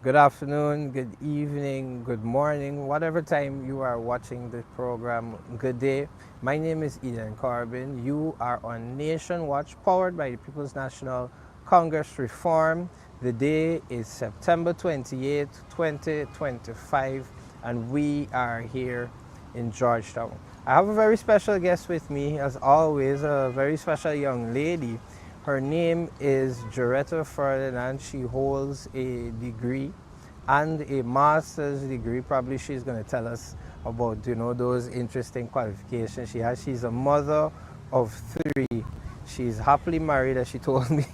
Good afternoon, good evening, good morning, whatever time you are watching the program, good day. My name is Eden Corbin. You are on Nation Watch, powered by the People's National Congress Reform. The day is September 28th, 2025, and we are here in Georgetown. I have a very special guest with me, as always, a very special young lady. Her name is Juretha Fernandes. She holds a degree and a master's degree. Probably she's going to tell us about those interesting qualifications she has. She's a mother of three. She's happily married, as she told me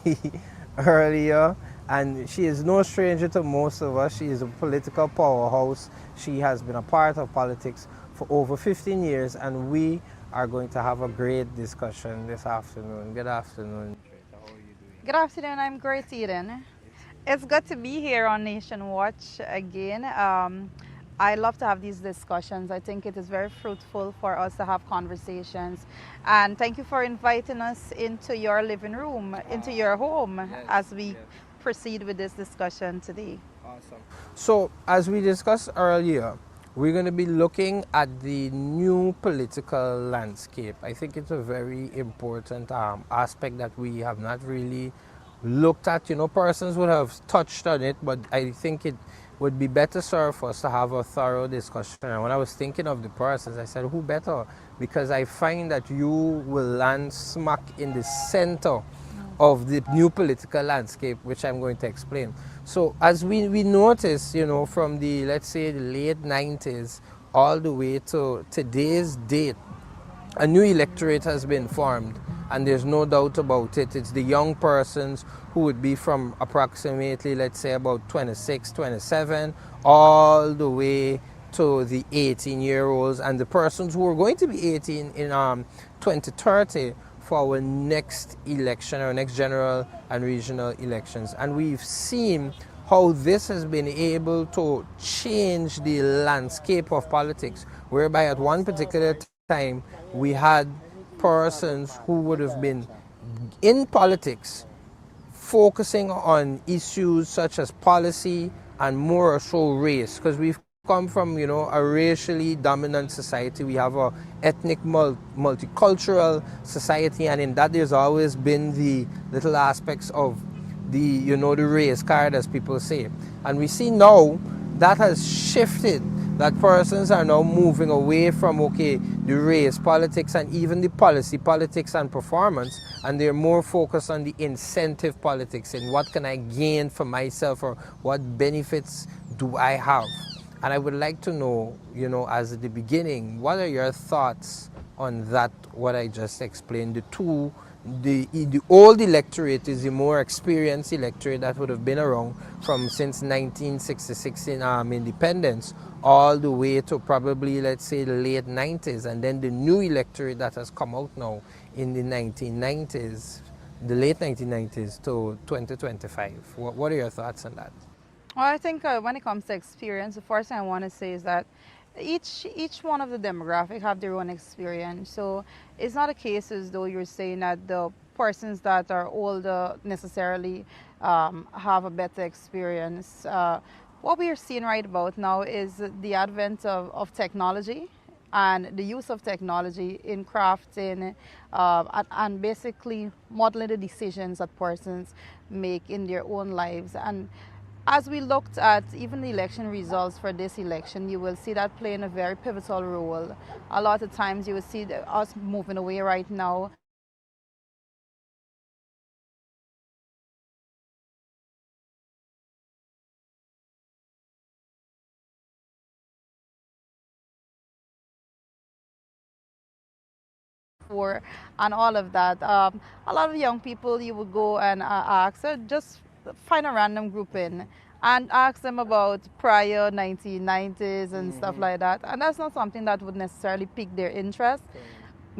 earlier, and she is no stranger to most of us. She is a political powerhouse. She has been a part of politics for over 15 years, and we are going to have a great discussion this afternoon. Good afternoon. How are you doing? Good afternoon. I'm great, Eden. It's good to be here on Nation Watch again. I love to have these discussions. I think it is very fruitful for us to have conversations. And thank you for inviting us into your living room, into your home, Yes, as we yes. proceed with this discussion today. Awesome. So, as we discussed earlier, we're going to be looking at the new political landscape. I think it's a very important aspect that we have not really looked at. Persons would have touched on it, but I think it would be better served for us to have a thorough discussion. And when I was thinking of the persons, I said, who better? Because I find that you will land smack in the center of the new political landscape, which I'm going to explain. So as we notice, from the, let's say, the late 90s all the way to today's date, a new electorate has been formed, and there's no doubt about it. It's the young persons who would be from approximately, let's say, about 26, 27, all the way to the 18-year-olds, and the persons who are going to be 18 in 2030 for our next election, our next general and regional elections. And we've seen how this has been able to change the landscape of politics, whereby at one particular time we had persons who would have been in politics focusing on issues such as policy and more so race, because we've come from a racially dominant society. We have a ethnic multicultural society, and in that there's always been the little aspects of the race card, as people say. And we see now that has shifted, that persons are now moving away from the race politics and even the policy politics and performance, and they're more focused on the incentive politics and what can I gain for myself, or what benefits do I have. And I would like to know, as at the beginning, what are your thoughts on that, what I just explained? The old electorate is the more experienced electorate that would have been around from since 1966 in independence, all the way to probably, let's say, the late 90s, and then the new electorate that has come out now in the 1990s, the late 1990s to 2025. What are your thoughts on that? Well, I think when it comes to experience, the first thing I want to say is that each one of the demographic have their own experience. So it's not a case as though you're saying that the persons that are older necessarily have a better experience. What we are seeing right about now is the advent of technology and the use of technology in crafting and basically modeling the decisions that persons make in their own lives. And as we looked at even the election results for this election, you will see that playing a very pivotal role. A lot of times you will see us moving away right now for and all of that. A lot of young people you would go and ask, just find a random group in and ask them about prior 1990s and stuff like that. And that's not something that would necessarily pique their interest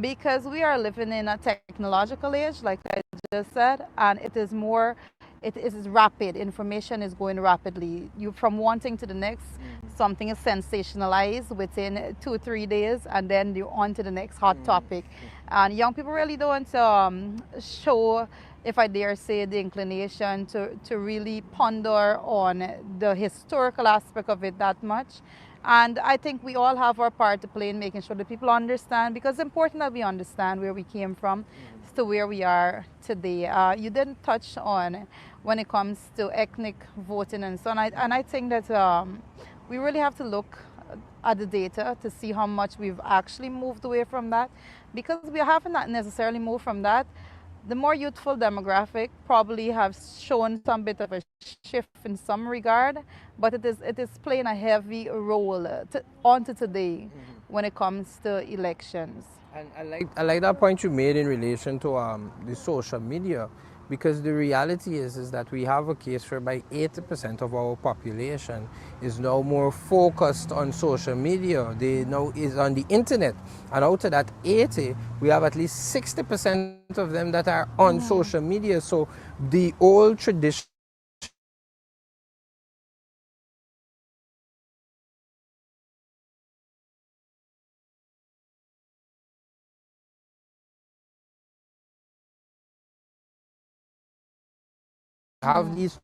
because we are living in a technological age, like I just said, and it is rapid. Information is going rapidly. You from one thing to the next, something is sensationalized within 2 3 days, and then you're on to the next hot topic. And young people really don't show if I dare say, the inclination to really ponder on the historical aspect of it that much. And I think we all have our part to play in making sure that people understand, because it's important that we understand where we came from to where we are today. You didn't touch on when it comes to ethnic voting and so on. And I think that we really have to look at the data to see how much we've actually moved away from that, because we haven't necessarily moved from that. The more youthful demographic probably have shown some bit of a shift in some regard, but it is playing a heavy role onto today when it comes to elections. And I like that point you made in relation to the social media, because the reality is that we have a case whereby 80% of our population is now more focused on social media. They now is on the internet, and out of that 80, we have at least 60% of them that are on social media. So the old tradition have these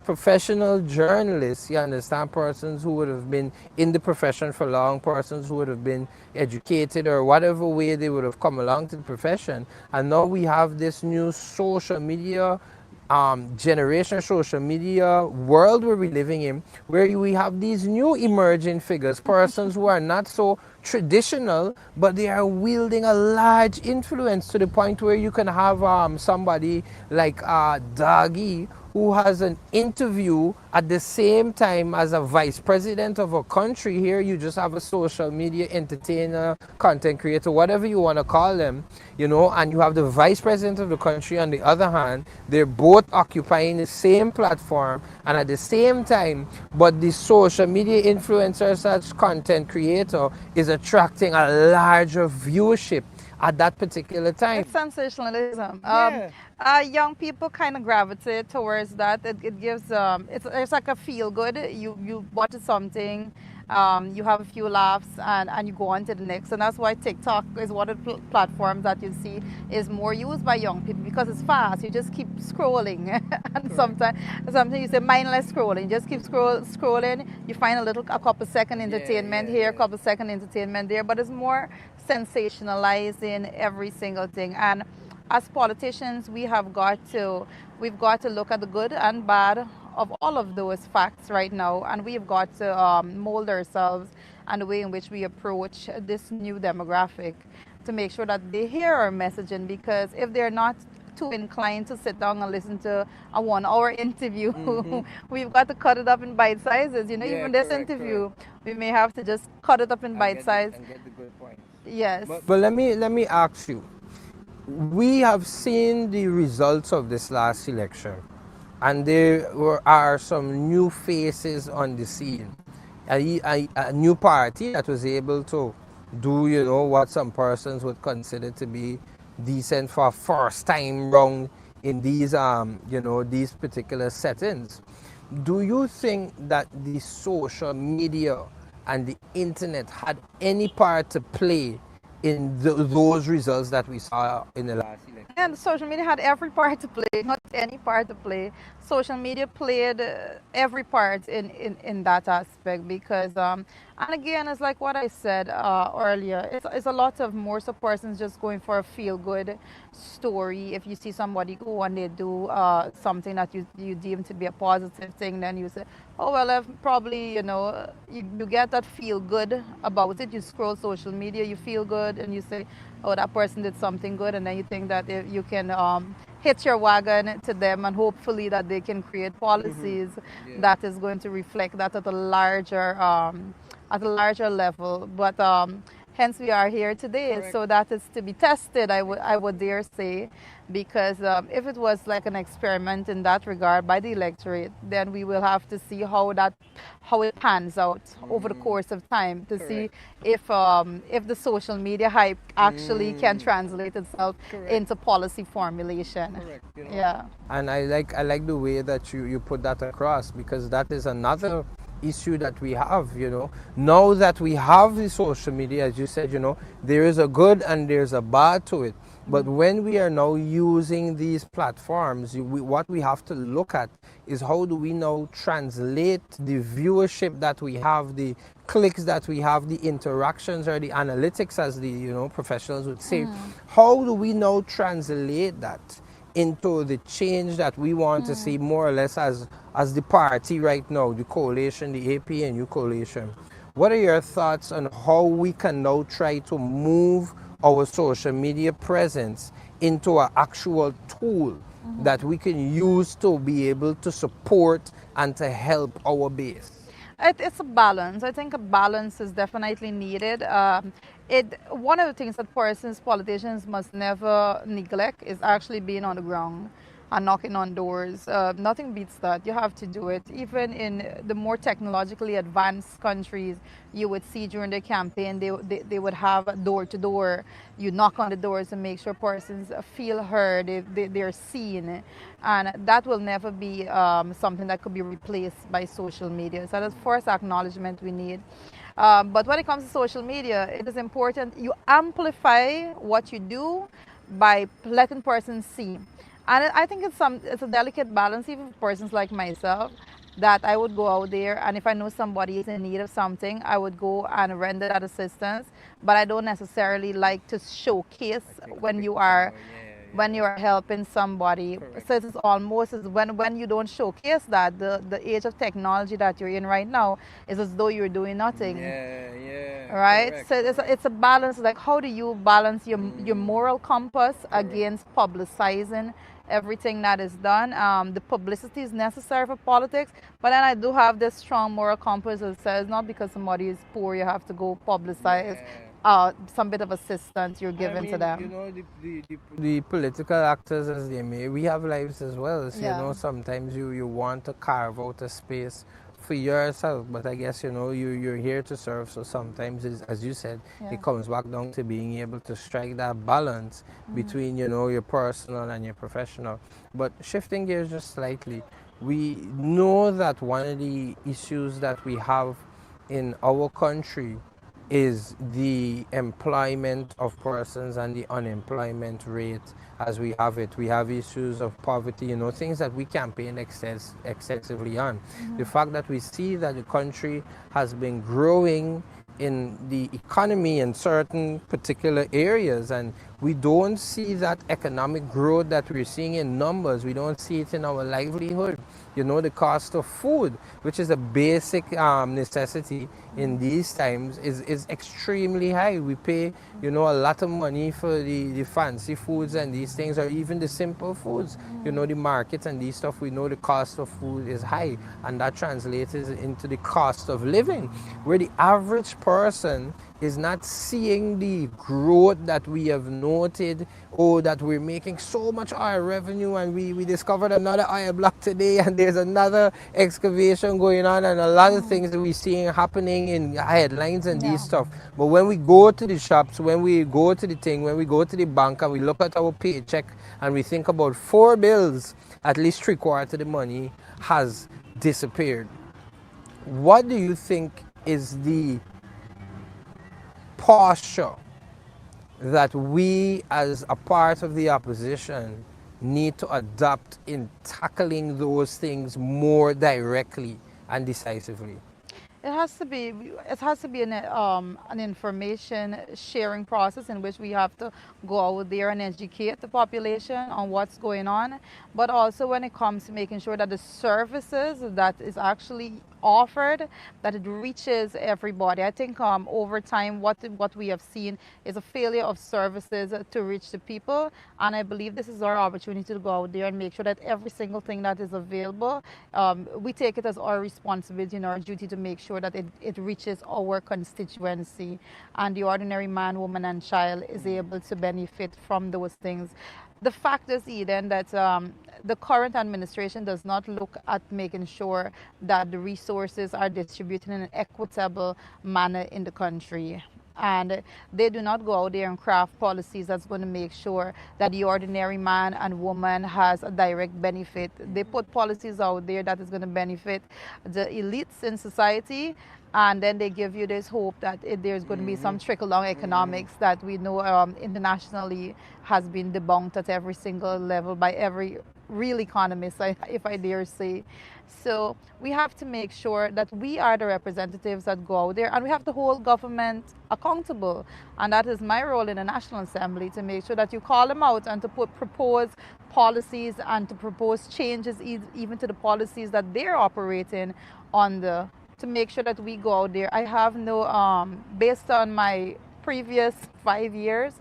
professional journalists, you understand, persons who would have been in the profession for long, persons who would have been educated or whatever way they would have come along to the profession. And now we have this new social media generation, social media world where we're living in, where we have these new emerging figures, persons who are not so traditional, but they are wielding a large influence to the point where you can have somebody like Dagi, who has an interview at the same time as a vice president of a country. Here you just have a social media entertainer, content creator, whatever you want to call them, and you have the vice president of the country on the other hand. They're both occupying the same platform and at the same time, but the social media influencer such content creator is attracting a larger viewership at that particular time. It's sensationalism. Yeah. Young people kind of gravitate towards that. It gives it's like a feel good. You watch something, you have a few laughs, and you go on to the next. And that's why TikTok is one of the platforms that you see is more used by young people, because it's fast. You just keep scrolling, and sometimes you say mindless scrolling. Just keep scrolling. You find a couple second entertainment here, a couple second entertainment there, but it's more sensationalizing every single thing. And as politicians, we've got to look at the good and bad of all of those facts right now, and we've got to mold ourselves and the way in which we approach this new demographic to make sure that they hear our messaging, because if they're not too inclined to sit down and listen to a 1 hour interview, we've got to cut it up in bite sizes. Yeah, even this correct. interview, we may have to just cut it up in bite size. And get the good points. Yes. But let me ask you. We have seen the results of this last election, and are some new faces on the scene. A new party that was able to do, what some persons would consider to be decent for a first time round in these particular settings. Do you think that the social media and the internet had any part to play in those results that we saw in the last election? And social media had every part to play, not any part to play. Social media played every part in that aspect, because, and again, it's like what I said earlier, it's a lot of more so persons just going for a feel good story. If you see somebody go and they do something that you deem to be a positive thing, then you say, oh, well, I've probably, you get that feel good about it. You scroll social media, you feel good, and you say, oh, that person did something good, and then you think that if you can hitch your wagon to them, and hopefully that they can create policies that is going to reflect that at a larger level. But hence we are here today. Correct. So that is to be tested, I would dare say, because if it was like an experiment in that regard by the electorate, then we will have to see how it pans out over the course of time to see if the social media hype actually can translate itself into policy formulation. Correct. Yeah. And I like the way that you put that across, because that is another issue that we have, Now that we have the social media, as you said, there is a good and there's a bad to it. But when we are now using these platforms, what we have to look at is how do we now translate the viewership that we have, the clicks that we have, the interactions or the analytics, as the professionals would say. How do we now translate that into the change that we want to see, more or less, as the party right now, the coalition, the APNU coalition? What are your thoughts on how we can now try to move our social media presence into an actual tool that we can use to be able to support and to help our base? It's a balance. I think a balance is definitely needed. One of the things that persons, politicians must never neglect is actually being on the ground and knocking on doors. Nothing beats that. You have to do it. Even in the more technologically advanced countries, you would see during the campaign, they would have door to door. You knock on the doors and make sure persons feel heard, they're seen. And that will never be something that could be replaced by social media. So that's first acknowledgement we need. But when it comes to social media, it is important you amplify what you do by letting persons see. And I think it's a delicate balance, even for persons like myself, that I would go out there and if I know somebody is in need of something, I would go and render that assistance. But I don't necessarily like to showcase when you are helping somebody. Correct. So it's almost as when you don't showcase that, the age of technology that you're in right now is as though you're doing nothing. Yeah, yeah, Right? correct, So correct. it's a balance. Like, how do you balance your moral compass Correct. against publicizing everything that is done? The publicity is necessary for politics, but then I do have this strong moral compass that says not because somebody is poor you have to go publicize Yeah. some bit of assistance you're I giving to mean, them. the political actors, as they may, we have lives as well. So, Yeah. sometimes you want to carve out a space for yourself, but I guess, you're here to serve. So sometimes, as you said, Yeah. it comes back down to being able to strike that balance between, your personal and your professional. But shifting gears just slightly, we know that one of the issues that we have in our country is the employment of persons and the unemployment rate as we have it. We have issues of poverty, things that we campaign excessively on. The fact that we see that the country has been growing in the economy in certain particular areas, and we don't see that economic growth that we're seeing in numbers. We don't see it in our livelihood. The cost of food, which is a basic necessity in these times, is extremely high. We pay, a lot of money for the fancy foods and these things, or even the simple foods. The markets and these stuff, we know the cost of food is high, and that translates into the cost of living, where the average person is not seeing the growth that we have noted, or that we're making so much oil revenue, and we discovered another oil block today, and there's another excavation going on, and a lot of things that we're seeing happening in headlines and these Yeah. stuff. But when we go to the shops, when we go to the thing, when we go to the bank and we look at our paycheck and we think about four bills, at least three quarters of the money has disappeared. What do you think is the posture that we, as a part of the opposition, need to adopt in tackling those things more directly and decisively? It has to be an information sharing process in which we have to go out there and educate the population on what's going on, but also when it comes to making sure that the services that is actually offered, that it reaches everybody. I think over time what we have seen is a failure of services to reach the people, and I believe this is our opportunity to go out there and make sure that every single thing that is available, we take it as our responsibility and our duty to make sure that it reaches our constituency, and the ordinary man, woman, and child is able to benefit from those things. The fact is, Eden, that the current administration does not look at making sure that the resources are distributed in an equitable manner in the country. and they do not go out there and craft policies that's going to make sure that the ordinary man and woman has a direct benefit. They put policies out there that is going to benefit the elites in society, and then they give you this hope that there's going to be some trickle down economics that we know internationally has been debunked at every single level by every real economist, if I dare say. So we have to make sure that we are the representatives that go out there, and we have to hold government accountable. And that is my role in the National Assembly, to make sure that you call them out and to propose policies and to propose changes even to the policies that they're operating under, to make sure that we go out there. I have no, based on my previous 5 years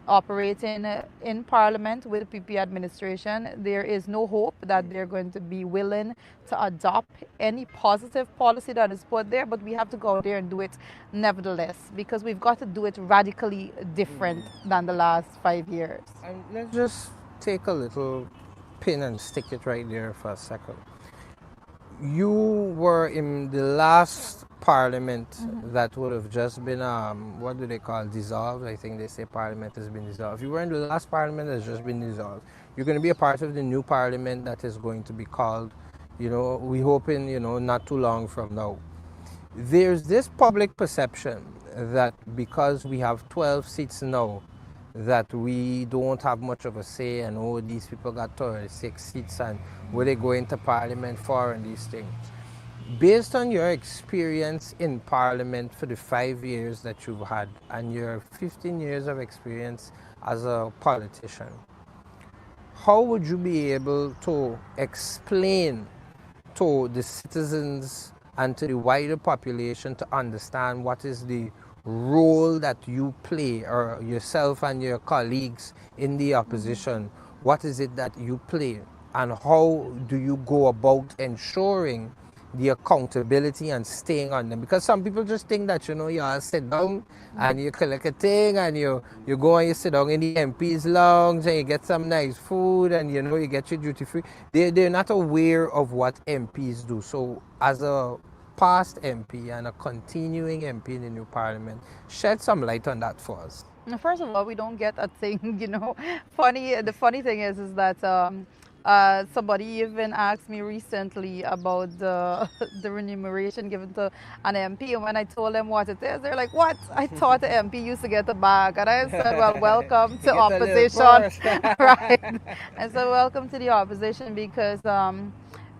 operating in Parliament with the PP administration, there is no hope that they're going to be willing to adopt any positive policy that is put there, but we have to go out there and do it nevertheless, because we've got to do it radically different than the last 5 years. And let's just take a little pin and stick it right there for a second. You were in the last parliament that would have just been, what do they call, dissolved? I think they say parliament has been dissolved. You were in the last parliament that's just been dissolved. You're going to be a part of the new parliament that is going to be called, we hoping, not too long from now. There's this public perception that because we have 12 seats now, that we don't have much of a say, and these people got 36 seats and where they go into parliament for and these things. Based on your experience in parliament for the 5 years that you've had and your 15 years of experience as a politician, how would you be able to explain to the citizens and to the wider population to understand what is the role that you play, or yourself and your colleagues in the opposition, what is it that you play, and how do you go about ensuring the accountability and staying on them? Because some people just think that, you all sit down and you collect a thing and you go and you sit down in the MP's lounge and you get some nice food and, you get your duty free. They're not aware of what MPs do. So as a past MP and a continuing MP in the new parliament, shed some light on that for us. First of all, we don't get a thing, Funny. The funny thing is that somebody even asked me recently about the remuneration given to an MP, and when I told them what it is, they're like, "What? I thought the MP used to get a bag." And I said, "Well, welcome to opposition." Right? And so, welcome to the opposition, because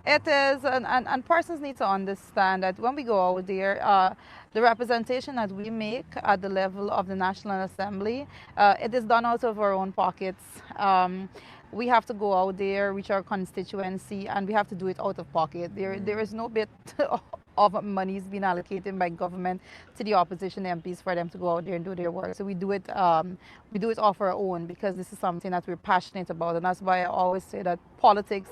it is, and persons need to understand that when we go out there, the representation that we make at the level of the National Assembly, it is done out of our own pockets. We have to go out there, reach our constituency, and we have to do it out of pocket. There is no bit of monies being allocated by government to the opposition MPs for them to go out there and do their work. So we do it off our own, because this is something that we're passionate about, and that's why I always say that politics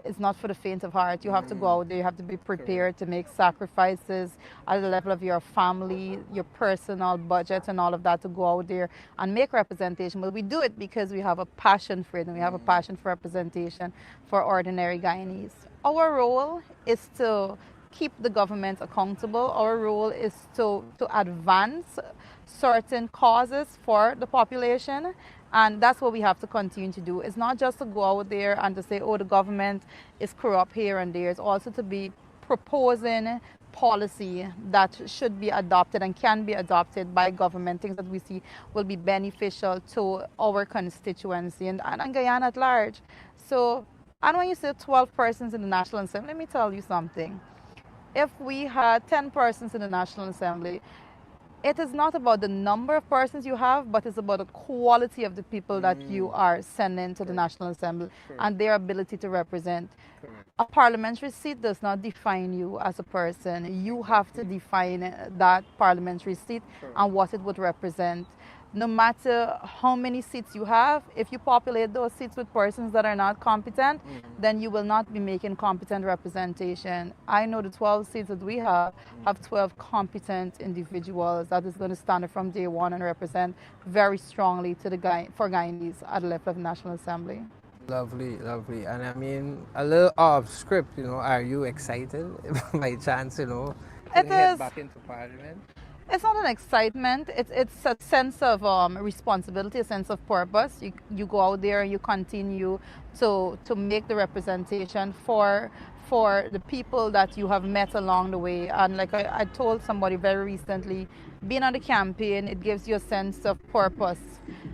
is not for the faint of heart. You have to go out there, you have to be prepared to make sacrifices at the level of your family, your personal budget, and all of that, to go out there and make representation. But we do it because we have a passion for it, and we have a passion for representation for ordinary Guyanese. Our role is to keep the government accountable. Our role is to advance certain causes for the population, and that's what we have to continue to do. It's not just to go out there and to say, the government is corrupt here and there. It's also to be proposing policy that should be adopted and can be adopted by government, things that we see will be beneficial to our constituency and Guyana at large. So, and when you say 12 persons in the National Assembly, let me tell you something. If we had 10 persons in the National Assembly, it is not about the number of persons you have, but it's about the quality of the people that you are sending to the National Assembly and their ability to represent. A parliamentary seat does not define you as a person. You have to define that parliamentary seat and what it would represent. No matter how many seats you have, if you populate those seats with persons that are not competent, then you will not be making competent representation. I know the 12 seats that we have 12 competent individuals that is going to stand up from day one and represent very strongly to for Guyanese at the level of the National Assembly. Lovely, lovely. And I mean, a little off script, are you excited by chance, It head is. back into parliament? It's not an excitement. It's a sense of responsibility, a sense of purpose. You go out there and you continue to make the representation for the people that you have met along the way. And like I told somebody very recently, being on the campaign, it gives you a sense of purpose.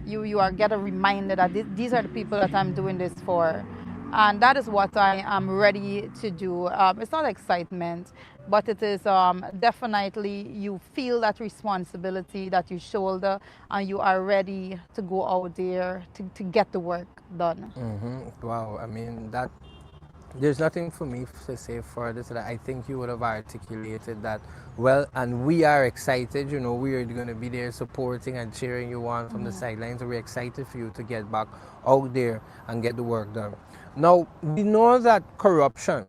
You are get a reminder that these are the people that I'm doing this for, and that is what I am ready to do. It's not excitement, but it is definitely you feel that responsibility that you shoulder, and you are ready to go out there to get the work done. Wow, I mean, that there's nothing for me to say further to that. I think you would have articulated that well, and we are excited. You know, we are going to be there supporting and cheering you on from the sidelines. So we're excited for you to get back out there and get the work done. Now, we know that corruption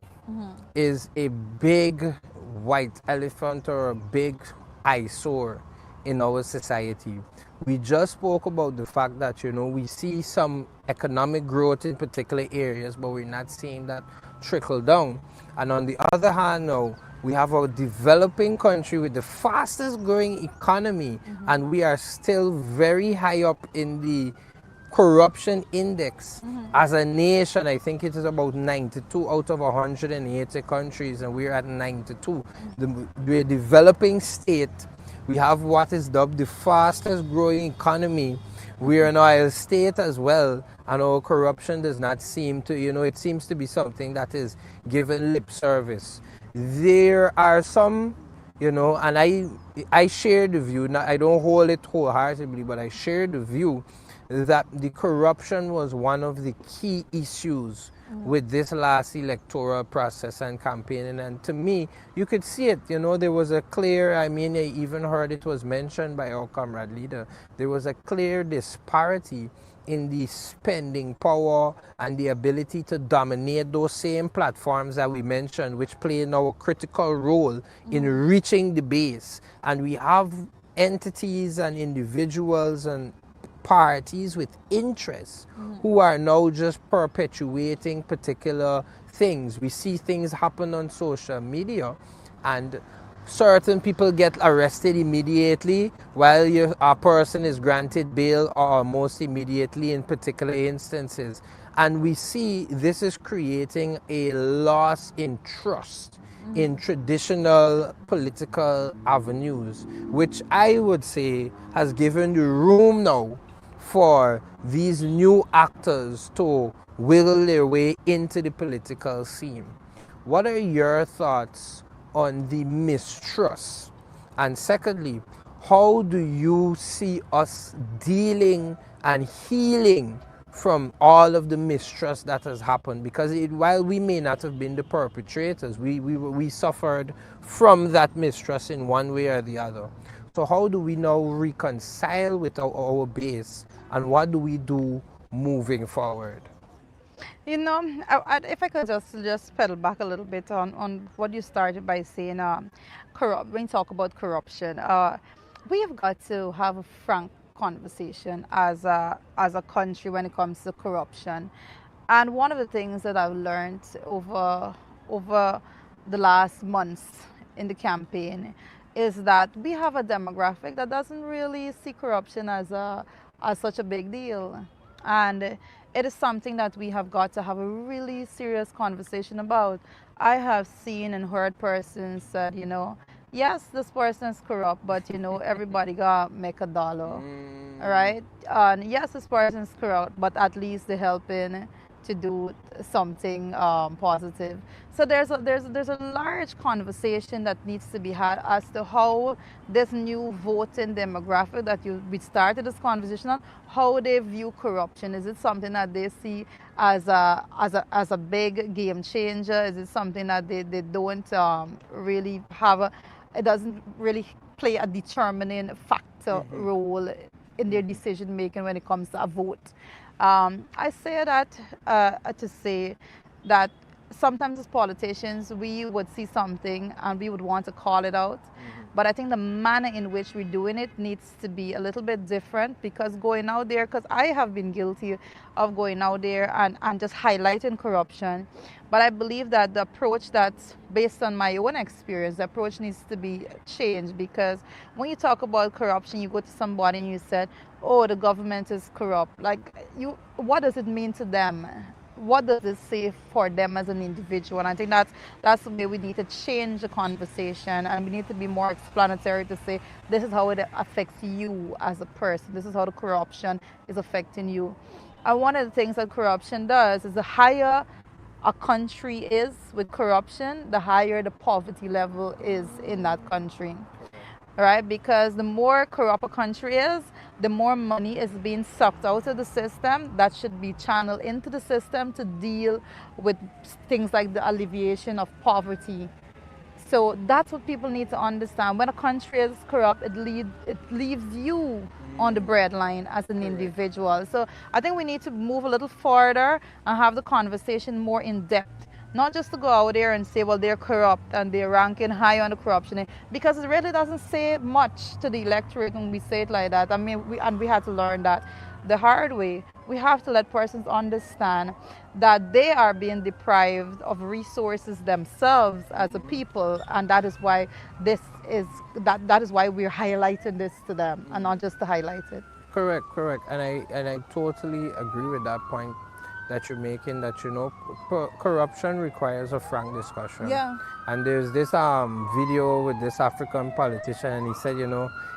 is a big white elephant or a big eyesore in our society. We just spoke about the fact that, you know, we see some economic growth in particular areas, but we're not seeing that trickle down. And on the other hand, now, we have a developing country with the fastest growing economy, and we are still very high up in the corruption index. As a nation, I think it is about 92 out of 180 countries, and we're at 92. We're a developing state. We have what is dubbed the fastest growing economy. We're an oil state as well, and our corruption does not seem to, you know, it seems to be something that is given lip service. There are some, you know, and I share the view, I don't hold it wholeheartedly, but I share the view that the corruption was one of the key issues with this last electoral process and campaigning. And to me, you could see it, you know, there was a clear, I mean, I even heard it was mentioned by our comrade leader, there was a clear disparity in the spending power and the ability to dominate those same platforms that we mentioned, which play now a critical role in reaching the base. And we have entities and individuals and parties with interests who are now just perpetuating particular things. We see things happen on social media, and certain people get arrested immediately while a person is granted bail or almost immediately in particular instances. And we see this is creating a loss in trust in traditional political avenues, which I would say has given the room now for these new actors to wiggle their way into the political scene. What are your thoughts on the mistrust? And secondly, how do you see us dealing and healing from all of the mistrust that has happened? Because while we may not have been the perpetrators, we suffered from that mistrust in one way or the other. So how do we now reconcile with our base, and what do we do moving forward? You know, if I could just pedal back a little bit on what you started by saying, when you talk about corruption, we have got to have a frank conversation as a country when it comes to corruption. And one of the things that I've learned over the last months in the campaign is that we have a demographic that doesn't really see corruption as such a big deal. And it is something that we have got to have a really serious conversation about. I have seen and heard persons said, you know, yes, this person is corrupt, but you know, everybody got make a dollar, right? And yes, this person is corrupt, but at least they're helping to do something positive. So there's a large conversation that needs to be had as to how this new voting demographic that we started this conversation on, how they view corruption. Is it something that they see as a big game changer? Is it something that they don't really have it doesn't really play a determining factor role in their decision making when it comes to a vote? I say that to say that sometimes as politicians we would see something and we would want to call it out, But I think the manner in which we're doing it needs to be a little bit different, because going out there, because I have been guilty of going out there and just highlighting corruption. But I believe that the approach that's based on my own experience, the approach needs to be changed, because when you talk about corruption, you go to somebody and you said, oh, the government is corrupt. Like, what does it mean to them? What does it say for them as an individual? And I think that's the way we need to change the conversation, and we need to be more explanatory to say this is how it affects you as a person. This is how the corruption is affecting you. And one of the things that corruption does is the higher a country is with corruption, the higher the poverty level is in that country, right? Because the more corrupt a country is, the more money is being sucked out of the system that should be channeled into the system to deal with things like the alleviation of poverty. So that's what people need to understand. When a country is corrupt, it leaves you on the breadline as an individual. So I think we need to move a little further and have the conversation more in depth. Not just to go out there and say, well, they're corrupt and they're ranking high on the corruption, because it really doesn't say much to the electorate when we say it like that. I mean, we had to learn that the hard way. We have to let persons understand that they are being deprived of resources themselves as a people, and that is why that is why we're highlighting this to them, and not just to highlight it. Correct, correct, and I totally agree with that point that you're making. That corruption requires a frank discussion. Yeah. And there's this video with this African politician, and he said,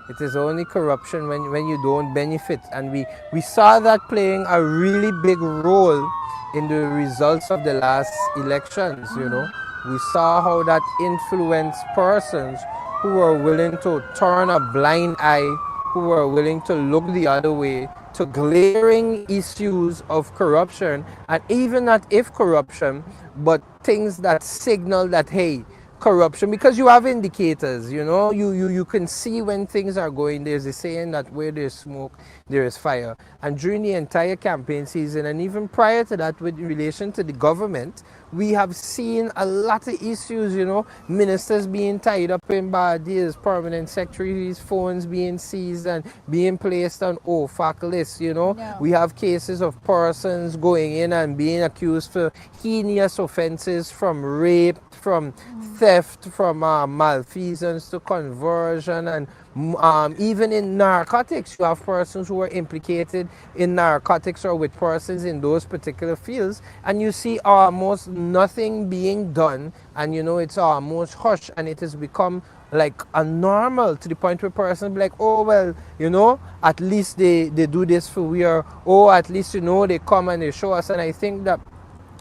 it is only corruption when you don't benefit, and we saw that playing a really big role in the results of the last elections. We saw how that influenced persons who were willing to turn a blind eye, who were willing to look the other way to glaring issues of corruption, and even not if corruption, but things that signal that, hey, corruption, because you have indicators, you can see when things are going. There's a saying that where there's smoke, there is fire. And during the entire campaign season, and even prior to that, with relation to the government, we have seen a lot of issues, ministers being tied up in bad deals, permanent secretaries' phones being seized and being placed on OFAC lists, Yeah. We have cases of persons going in and being accused for heinous offenses, from rape, from theft, from malfeasance to conversion, and even in narcotics. You have persons who are implicated in narcotics or with persons in those particular fields, and you see almost nothing being done, and it's almost hushed, and it has become like a normal, to the point where persons be like, oh well, at least they do this for we, or oh, at least they come and they show us. And I think that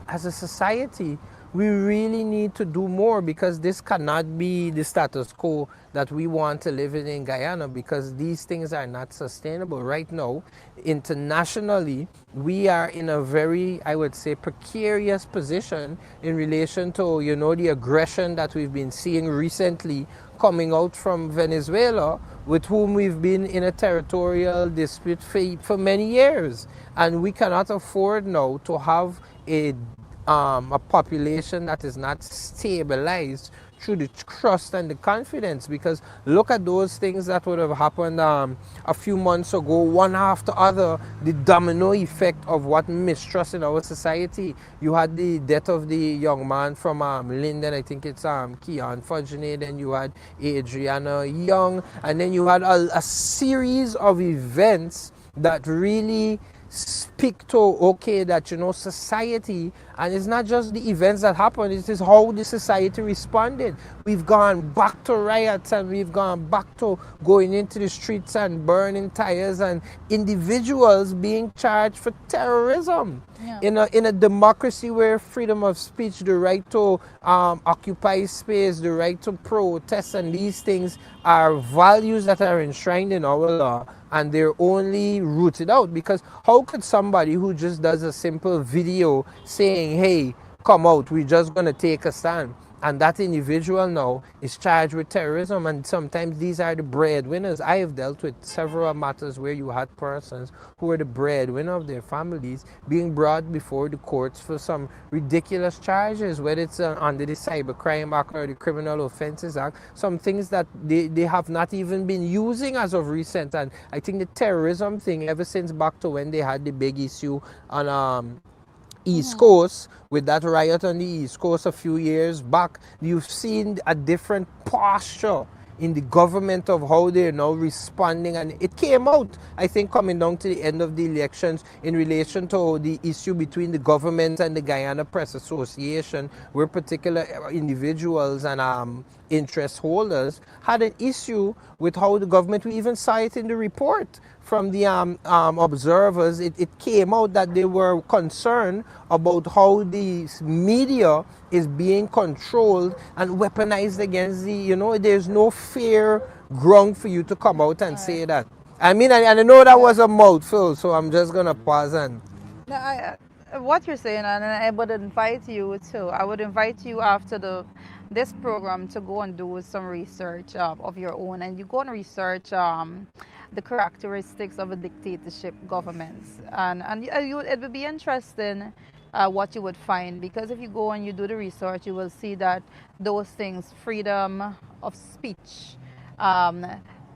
as a society, we really need to do more, because this cannot be the status quo that we want to live in Guyana, because these things are not sustainable. Right now, internationally, we are in a very, I would say, precarious position in relation to, the aggression that we've been seeing recently coming out from Venezuela, with whom we've been in a territorial dispute for many years. And we cannot afford now to have a population that is not stabilized through the trust and the confidence, because look at those things that would have happened a few months ago, one after other, the domino effect of what mistrust in our society. You had the death of the young man from Linden, I think it's Keon Fudgenay, then you had Adriana Young, and then you had a series of events that really speak to, okay, that society, and it's not just the events that happened, it is how the society responded. We've gone back to riots, and we've gone back to going into the streets and burning tires, and individuals being charged for terrorism. Yeah. In a democracy where freedom of speech, the right to occupy space, the right to protest, and these things are values that are enshrined in our law, and they're only rooted out. Because how could somebody who just does a simple video saying, hey, come out, we're just going to take a stand, and that individual now is charged with terrorism, and sometimes these are the breadwinners. I have dealt with several matters where you had persons who were the breadwinner of their families being brought before the courts for some ridiculous charges, whether it's under the Cybercrime Act or the Criminal Offences Act, some things that they have not even been using as of recent. And I think the terrorism thing, ever since back to when they had the big issue on East Coast, with that riot on the East Coast a few years back, you've seen a different posture in the government of how they're now responding. And it came out, I think, coming down to the end of the elections in relation to the issue between the government and the Guyana Press Association, where particular individuals and interest holders had an issue with how the government, we even saw it in the report from the observers. It came out that they were concerned about how the media is being controlled and weaponized against there's no fair ground for you to come out and say that. I mean, and I know that was a mouthful, so I'm just going to pause and... No, what you're saying, and I would invite you to. I would invite you after this program to go and do some research of your own, and you go and research the characteristics of a dictatorship governments, and it would be interesting what you would find, because if you go and you do the research, you will see that those things, freedom of speech, um,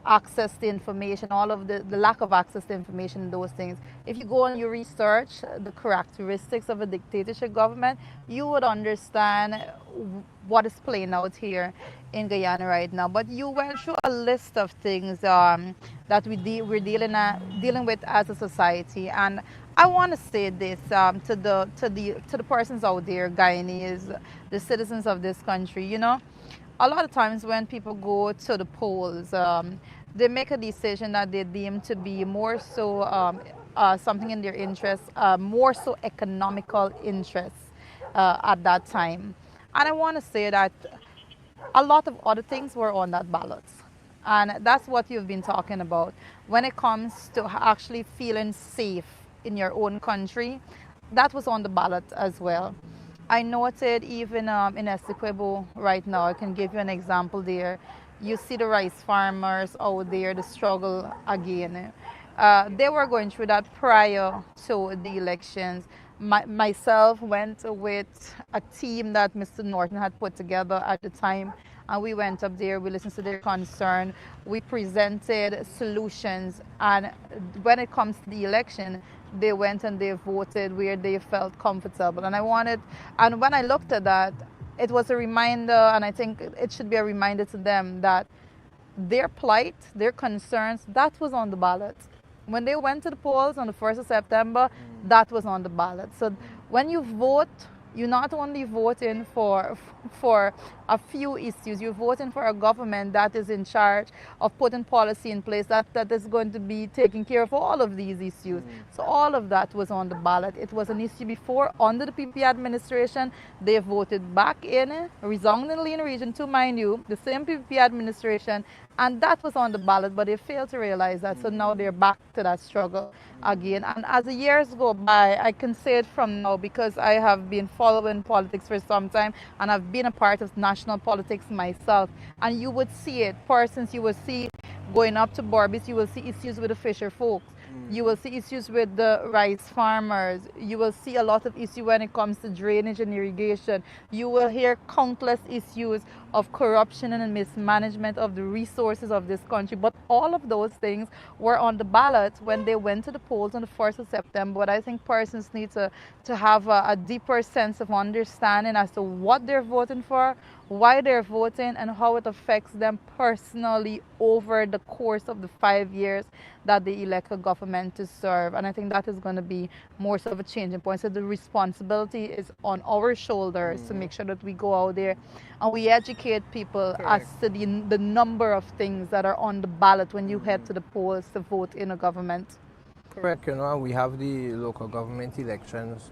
access to information, all of the lack of access to information, those things. If you go and you research the characteristics of a dictatorship government, you would understand what is playing out here in Guyana right now. But you went through a list of things that we're dealing with as a society, and I want to say this to the persons out there, Guyanese, the citizens of this country. A lot of times when people go to the polls, they make a decision that they deem to be more so something in their interest, more so economical interests at that time. And I want to say that a lot of other things were on that ballot. And that's what you've been talking about. When it comes to actually feeling safe in your own country, that was on the ballot as well. I noted even in Essequibo right now, I can give you an example there. You see the rice farmers out there, the struggle again. They were going through that prior to the elections. Myself went with a team that Mr. Norton had put together at the time, and we went up there, we listened to their concern, we presented solutions, and when it comes to the election, they went and they voted where they felt comfortable. And when I looked at that, it was a reminder, and I think it should be a reminder to them that their plight, their concerns, that was on the ballot. When they went to the polls on the 1st of September, that was on the ballot. So when you vote, you're not only voting for a few issues, you're voting for a government that is in charge of putting policy in place that is going to be taking care of all of these issues. So all of that was on the ballot. It was an issue before under the PP administration. They voted back in, resoundingly in Region 2, mind you, the same PP administration, and that was on the ballot, but they failed to realize that. So now they're back to that struggle again. And as the years go by, I can say it from now because I have been following politics for some time, and I've been a part of national politics myself. And you would see it, persons you will see going up to Borbis, you will see issues with the fisher folks. You will see issues with the rice farmers. You will see a lot of issues when it comes to drainage and irrigation. You will hear countless issues of corruption and mismanagement of the resources of this country. But all of those things were on the ballot when they went to the polls on the 1st of September. But I think persons need to have a deeper sense of understanding as to what they're voting for, why they're voting, and how it affects them personally over the course of the 5 years that they elect a government to serve. And I think that is going to be more so of a changing point. So the responsibility is on our shoulders to make sure that we go out there and we educate people as to the number of things that are on the ballot when you head to the polls to vote in a government. Correct. We have the local government elections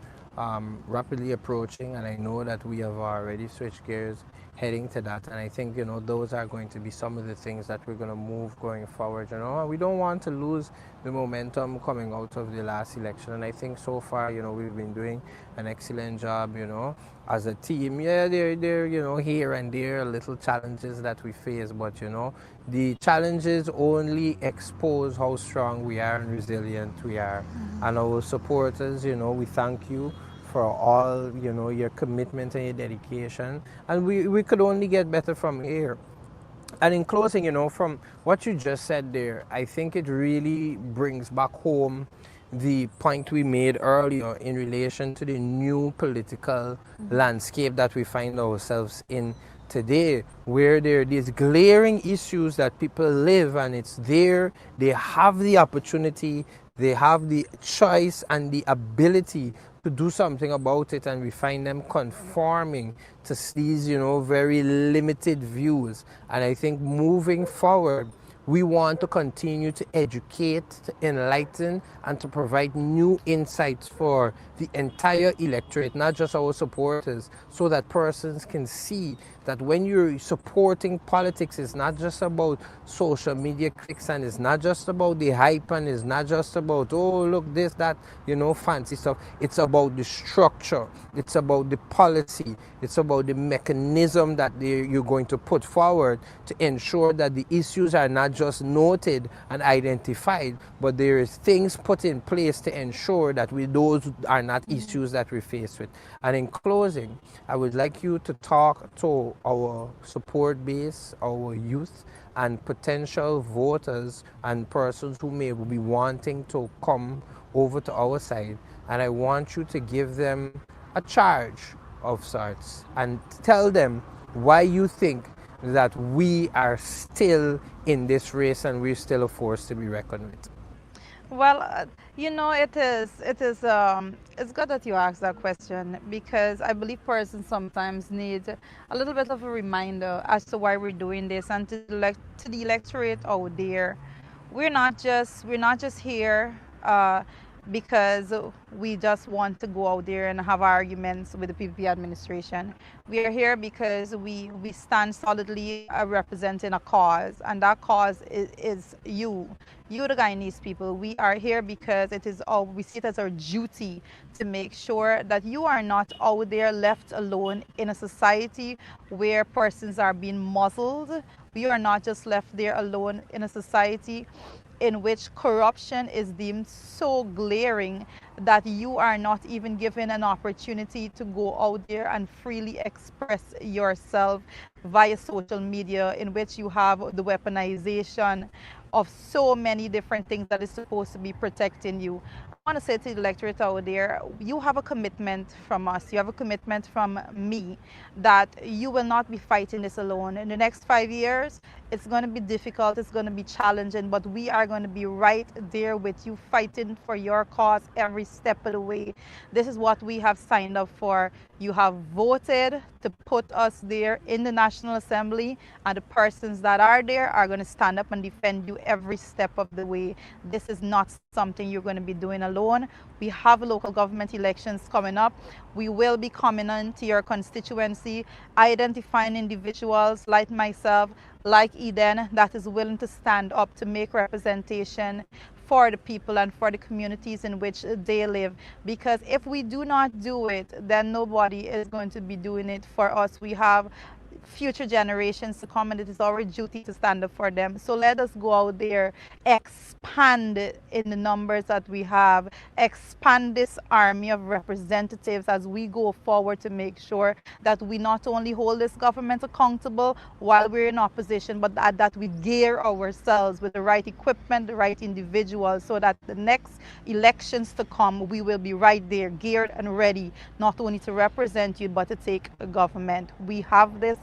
rapidly approaching, and I know that we have already switched gears heading to that. And I think, those are going to be some of the things that we're going to move going forward. We don't want to lose the momentum coming out of the last election. And I think so far, we've been doing an excellent job, as a team. Yeah, there, here and there little challenges that we face, but the challenges only expose how strong we are and resilient we are. And our supporters, we thank you for all, your commitment and your dedication. And we could only get better from here. And in closing, from what you just said there, I think it really brings back home the point we made earlier in relation to the new political landscape that we find ourselves in today, where there are these glaring issues that people live, and it's there, they have the opportunity, they have the choice and the ability to do something about it, and we find them conforming to these, very limited views. And I think moving forward, we want to continue to educate, to enlighten, and to provide new insights for the entire electorate, not just our supporters, so that persons can see that when you're supporting politics, it's not just about social media clicks, and it's not just about the hype, and it's not just about, oh, look, this, that, fancy stuff. It's about the structure, it's about the policy, it's about the mechanism that you're going to put forward to ensure that the issues are not just noted and identified, but there is things put in place to ensure that those are not issues that we're faced with. And in closing, I would like you to talk to our support base, our youth, and potential voters and persons who may be wanting to come over to our side. And I want you to give them a charge of sorts and tell them why you think that we are still in this race and we're still a force to be reckoned with. Well, it's good that you asked that question, because I believe persons sometimes need a little bit of a reminder as to why we're doing this, and to the electorate out there, we're not just here because we just want to go out there and have arguments with the PPP administration. We are here because we stand solidly representing a cause, and that cause is you, the Guyanese people. We are here because we see it as our duty to make sure that you are not out there left alone in a society where persons are being muzzled. We are not just left there alone in a society in which corruption is deemed so glaring that you are not even given an opportunity to go out there and freely express yourself via social media, in which you have the weaponization of so many different things that is supposed to be protecting you. I want to say to the electorate out there, you have a commitment from us, you have a commitment from me, that you will not be fighting this alone. In the next 5 years, it's going to be difficult, it's going to be challenging, but we are going to be right there with you, fighting for your cause every step of the way. This is what we have signed up for. You have voted to put us there in the National Assembly, and the persons that are there are going to stand up and defend you every step of the way. This is not something you're going to be doing alone. We have local government elections coming up. We will be coming into your constituency, identifying individuals like myself, like Eden, that is willing to stand up to make representation for the people and for the communities in which they live. Because if we do not do it, then nobody is going to be doing it for us. We have future generations to come, and it is our duty to stand up for them. So let us go out there, expand in the numbers that we have, expand this army of representatives as we go forward, to make sure that we not only hold this government accountable while we're in opposition, but that we gear ourselves with the right equipment, the right individuals, so that the next elections to come, we will be right there, geared and ready, not only to represent you, but to take a government. We have this.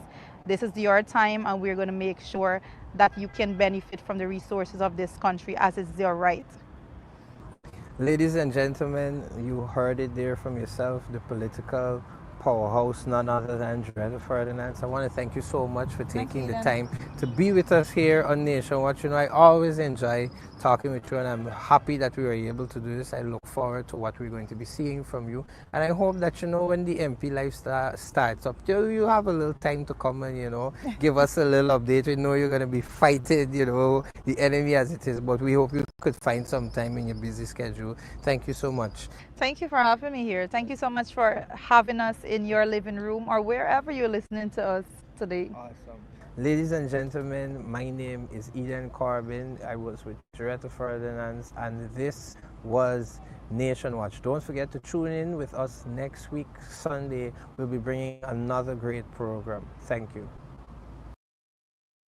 This is your time, and we're going to make sure that you can benefit from the resources of this country as is your right. Ladies and gentlemen, you heard it there from yourself, the political powerhouse, none other than Juretha Fernandes. I want to thank you so much for taking the time to be with us here on Nation Watch. I always enjoy talking with you, and I'm happy that we were able to do this. I look forward to what we're going to be seeing from you, and I hope that when the MP life starts up, you have a little time to come and give us a little update. We know you're going to be fighting the enemy as it is, but we hope you could find some time in your busy schedule. Thank you so much. Thank you for having me here. Thank you so much for having us in your living room or wherever you're listening to us today. Awesome. Ladies and gentlemen, my name is Eden Corbin. I was with Juretha Fernandes, and this was Nation Watch. Don't forget to tune in with us next week, Sunday. We'll be bringing another great program. Thank you.